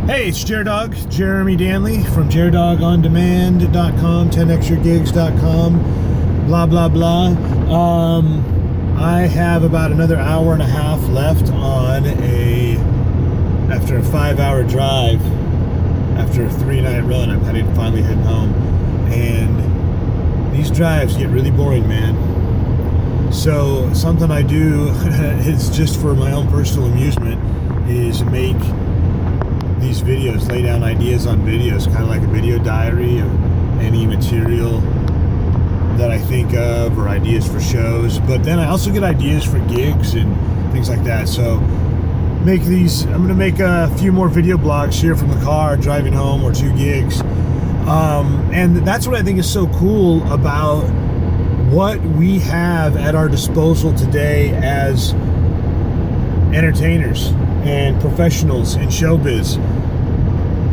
Hey, it's JareDog, Jeremy Danley from JareDogOnDemand.com, 10xyourgigs.com, blah, blah, blah. I have about another hour and a half left after a 5-hour drive, after a 3-night run. I'm finally heading home. And these drives get really boring, man. So something I do is just for my own personal amusement is make these videos, lay down ideas on videos, kind of like a video diary of any material that I think of or ideas for shows. But then I also get ideas for gigs and things like that. So I'm going to make a few more video blogs here from the car driving home, or 2 gigs. And that's what I think is so cool about what we have at our disposal today as entertainers and professionals in showbiz.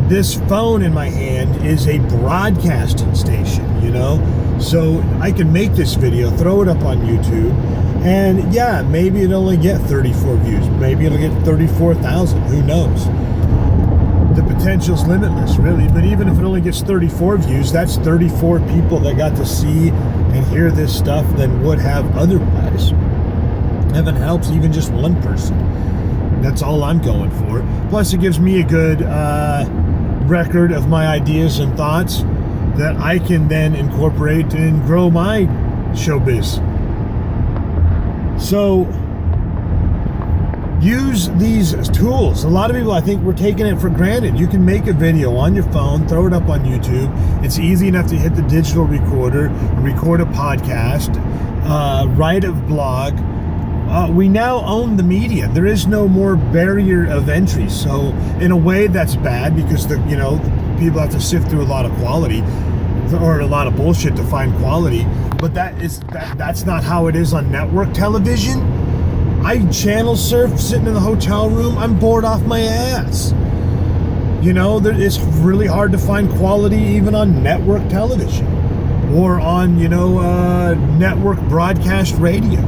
This phone in my hand is a broadcasting station, so I can make this video, throw it up on YouTube, and yeah, maybe it'll only get 34 views, maybe it'll get 34,000, who knows. The potential's limitless, really. But even if it only gets 34 views, that's 34 people that got to see and hear this stuff than would have otherwise. Heaven helps, even just one person. That's all I'm going for. Plus, it gives me a good record of my ideas and thoughts that I can then incorporate and grow my showbiz. So use these tools. A lot of people, I think, we're taking it for granted. You can make a video on your phone, throw it up on YouTube. It's easy enough to hit the digital recorder, record a podcast, write a blog. We now own the media. There is no more barrier of entry. So in a way, that's bad because people have to sift through a lot of quality or a lot of bullshit to find quality. But that's not how it is on network television. I channel surf sitting in the hotel room. I'm bored off my ass. It's really hard to find quality even on network television or on, network broadcast radio.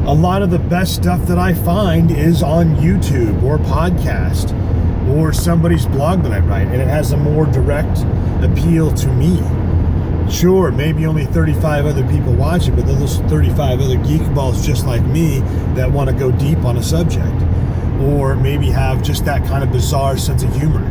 A lot of the best stuff that I find is on YouTube or podcast or somebody's blog that I write, and it has a more direct appeal to me. Sure, maybe only 35 other people watch it, but those 35 other geekballs just like me that want to go deep on a subject, or maybe have just that kind of bizarre sense of humor.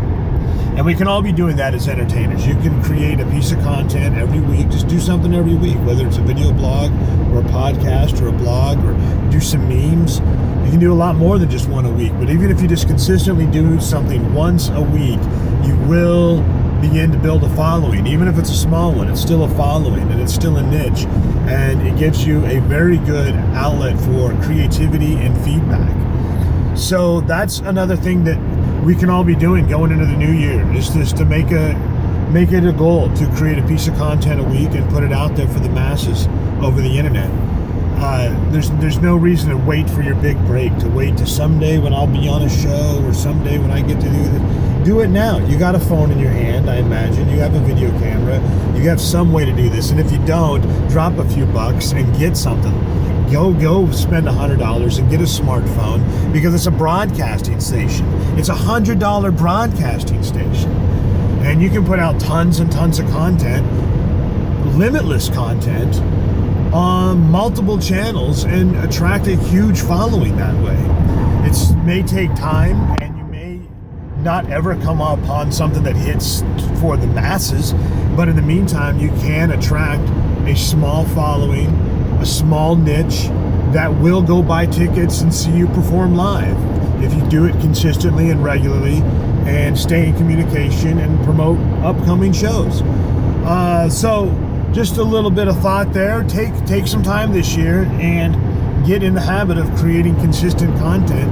And we can all be doing that as entertainers. You can create a piece of content every week. Just do something every week, whether it's a video blog or a podcast or a blog, or do some memes. You can do a lot more than just one a week. But even if you just consistently do something once a week, you will begin to build a following. Even if it's a small one, it's still a following and it's still a niche. And it gives you a very good outlet for creativity and feedback. So that's another thing that we can all be doing going into the new year, is just to make it a goal to create a piece of content a week and put it out there for the masses over the internet. There's no reason to wait for your big break, to wait to someday when I'll be on a show or someday when I get to do this. Do it now. You got a phone in your hand, I imagine. You have a video camera. You have some way to do this. And if you don't, drop a few bucks and get something. Go spend $100 and get a smartphone, because it's a broadcasting station. It's $100 broadcasting station. And you can put out tons and tons of content, limitless content, on multiple channels and attract a huge following that way. It may take time, and you may not ever come upon something that hits for the masses, but in the meantime, you can attract a small following, a small niche that will go buy tickets and see you perform live if you do it consistently and regularly and stay in communication and promote upcoming shows. So just a little bit of thought there. Take some time this year and get in the habit of creating consistent content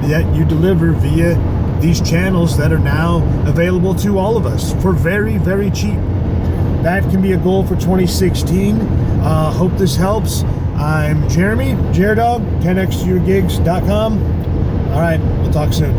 that you deliver via these channels that are now available to all of us for very, very cheap. That can be a goal for 2016. Hope this helps. I'm Jeremy, JareDog, 10xyourgigs.com. All right, we'll talk soon.